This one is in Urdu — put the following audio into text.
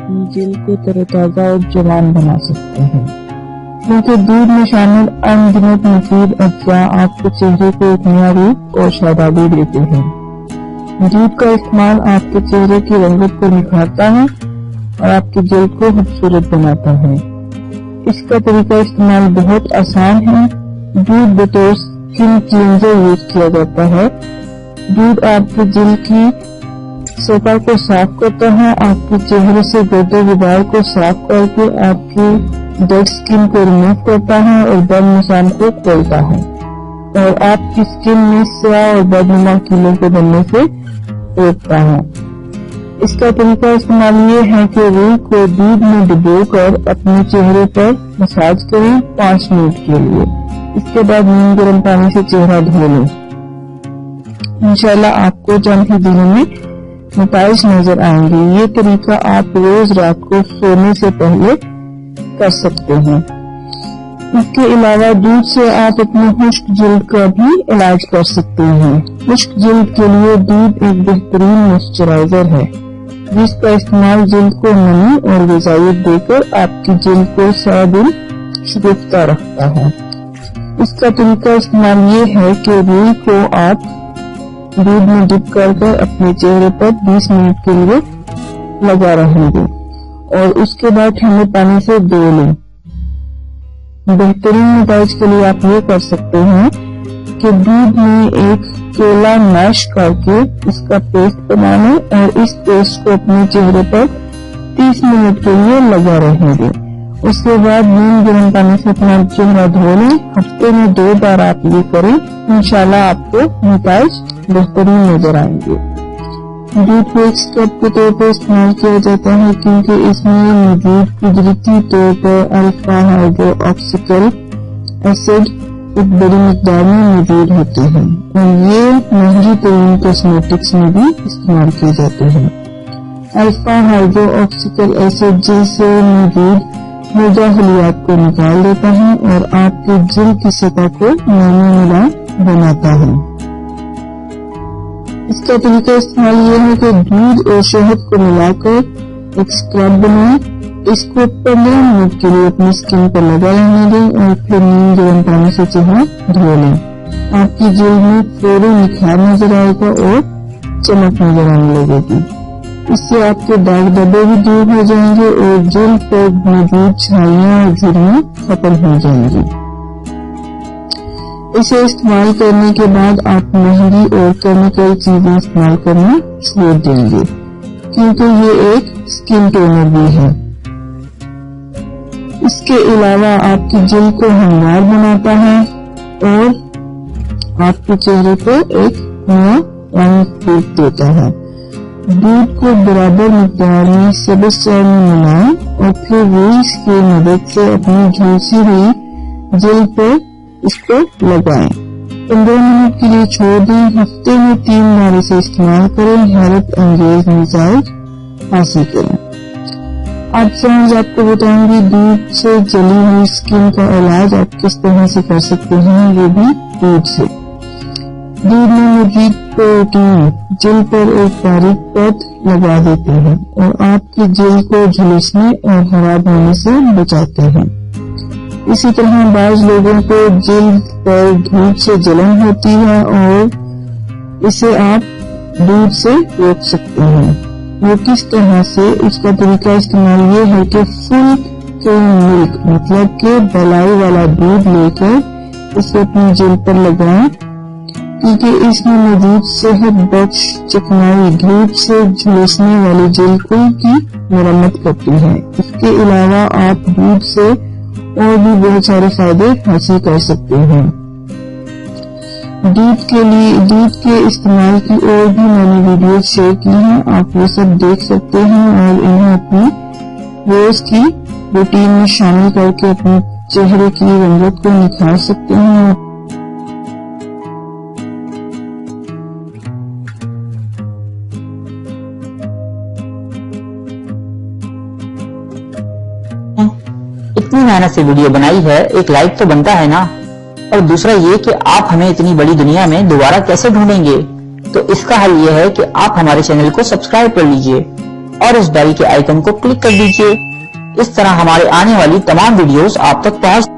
اپنی جلد کو تروتازہ اور جوان بنا سکتے ہیں، کیونکہ دودھ میں شامل انگنت مفید اجزاء آپ کے چہرے کو ایک نیا روپ اور شادابی دیتے ہیں۔ دودھ کا استعمال آپ کے چہرے کی رنگت کو نکھارتا ہے اور آپ کی جلد کو خوبصورت بناتا ہے۔ اس کا طریقہ استعمال بہت آسان ہے۔ دودھ بطور اسکن کلینزر یوز کیا جاتا ہے۔ دودھ آپ کی جلد کی سطح کو صاف کرتا ہے، آپ کے چہرے سے گرد و غبار کو صاف کر کے آپ کی ڈیڈ اسکن کو ریموو کرتا ہے اور بد نشان کو کھولتا ہے اور آپ کی اسکن میں سیاہ اور بدنما کیلوں کے بننے سے روکتا ہے۔ اس کا طریقہ استعمال یہ ہے کہ روئی کو دودھ میں ڈبو کر اپنے چہرے پر مساج کریں 5 منٹ کے لیے۔ اس کے بعد نیم گرم پانی سے چہرہ دھو لیں۔ انشاءاللہ آپ کو چند ہی دنوں میں نتائج نظر آئیں گے۔ یہ طریقہ آپ روز رات کو سونے سے پہلے کر سکتے ہیں۔ اس کے علاوہ دودھ سے آپ اپنی خشک جلد کا بھی علاج کر سکتے ہیں۔ خشک جلد کے لیے دودھ ایک بہترین موئسچرائزر ہے جس کا استعمال جلد کو نمی اور غذائیت دے کر آپ کی جلد کو سارا دن شگفتہ رکھتا ہے۔ اس کا طریقہ استعمال یہ ہے کہ روئی کو آپ دودھ میں ڈپ کر اپنے چہرے پر 20 منٹ کے لیے لگا رہیں گے اور اس کے بعد ٹھنڈے پانی سے دھو لیں۔ بہترین نتائج کے لیے آپ یہ کر سکتے ہیں کہ دودھ میں ایک کیلا میش کر کے اس کا پیسٹ بنا لیں اور اس پیسٹ کو اپنے چہرے پر 30 منٹ کے لیے لگا رہیں گے۔ اس کے بعد نیم گرم پانی سے اپنا چہرہ دھو لیں۔ ہفتے میں 2 بار آپ یہ کریں، انشاءاللہ آپ کو نتائج بہترین نظر آئیں گے۔ دودھ کو ایک اسٹیپ کے طور پر استعمال کیا جاتا ہے کیونکہ اس میں موجود قدرتی طور پر الفا ہائیڈرو آکسیکل ایسڈ ایک بڑی مقدار میں موجود ہوتے ہیں اور یہ مہنگی ترین کاسمیٹکس میں بھی استعمال کیے جاتے ہیں۔ الفا ہائیڈرو آکسیکل ایسڈ جلد سے موجود مرجا خلیات کو نکال دیتا ہے اور آپ کی جلد کی سطح کو نرم ملائم بناتا ہے۔ اس کا طریقہ استعمال یہ ہے کہ دودھ اور شہد کو ملا کر ایک اسکرب بنائیں۔ اس کو 15 منٹ کے لیے اپنی اسکن پر لگا رہنے دیں اور پھر نیم گرم پانی سے چہرہ دھو لیں۔ آپ کی جلد میں فوری نکھار نظر آئے گا اور چمک نظر آنے لگے گی۔ اس سے آپ کے داغ دھبے بھی دور ہو جائیں گے اور جلد پر موجود چھائیاں اور جھریاں ختم ہو جائیں گی۔ اسے استعمال کرنے کے بعد آپ مہنگی اور کیمیکل چیزیں استعمال کرنا چھوڑ دیں گے کیونکہ یہ ایک اسکن ٹونر بھی ہے۔ اس کے علاوہ آپ کی جلد کو ہموار بناتا ہے اور آپ کے چہرے پر ایک نیا رنگ پھونک دیتا ہے۔ دودھ کو برابر مقدار میں سبز چائے میں ملائیں اور پھر روئی کی مدد سے اپنی جھلسی ہوئی جلد پر اس کو لگائیں۔ 15 منٹ کے لیے چھوڑ دیں۔ ہفتے میں 3 بار اسے استعمال کریں۔ حیرت انگیز نتائج حاصل کریں۔ اب فرینڈز آپ کو بتاؤں گی دودھ سے جلی ہوئی اسکن کا علاج آپ کس طرح سے کر سکتے ہیں، وہ بھی دودھ سے۔ دودھ میں موجود پروٹین جلد پر ایک باریک پرت لگا دیتے ہیں اور آپ کی جلد کو جھلسنے اور خراب ہونے سے بچاتے ہیں۔ اسی طرح بعض لوگوں کو جلد پر دھوپ سے جلن ہوتی ہے اور اسے آپ دودھ سے روک سکتے ہیں۔ وہ کس طرح سے؟ اس کا طریقہ استعمال یہ ہے کہ فل کریم ملک مطلب کہ بلائی والا دودھ لے کر اسے اپنی جلد پر لگائیں کیونکہ اس میں موجود صحت بخش چکنائی دھوپ سے جھلسنے والی جلد کی مرمت کرتی ہے۔ اس کے علاوہ آپ دودھ سے اور بھی بہت سارے فائدے حاصل کر سکتے ہیں۔ دودھ کے استعمال کی اور بھی میں نے ویڈیوز شیئر کی ہیں، آپ وہ سب دیکھ سکتے ہیں اور انہیں اپنی روز کی روٹین میں شامل کر کے اپنے چہرے کی رنگت کو نکھار سکتے ہیں۔ اتنی محنت سے ویڈیو بنائی ہے، ایک لائک تو بنتا ہے نا، اور دوسرا یہ کہ آپ ہمیں اتنی بڑی دنیا میں دوبارہ کیسے ڈھونڈیں گے؟ تو اس کا حل یہ ہے کہ آپ ہمارے چینل کو سبسکرائب کر لیجئے اور اس بیل کے آئیکن کو کلک کر دیجئے۔ اس طرح ہمارے آنے والی تمام ویڈیوز آپ تک پہنچ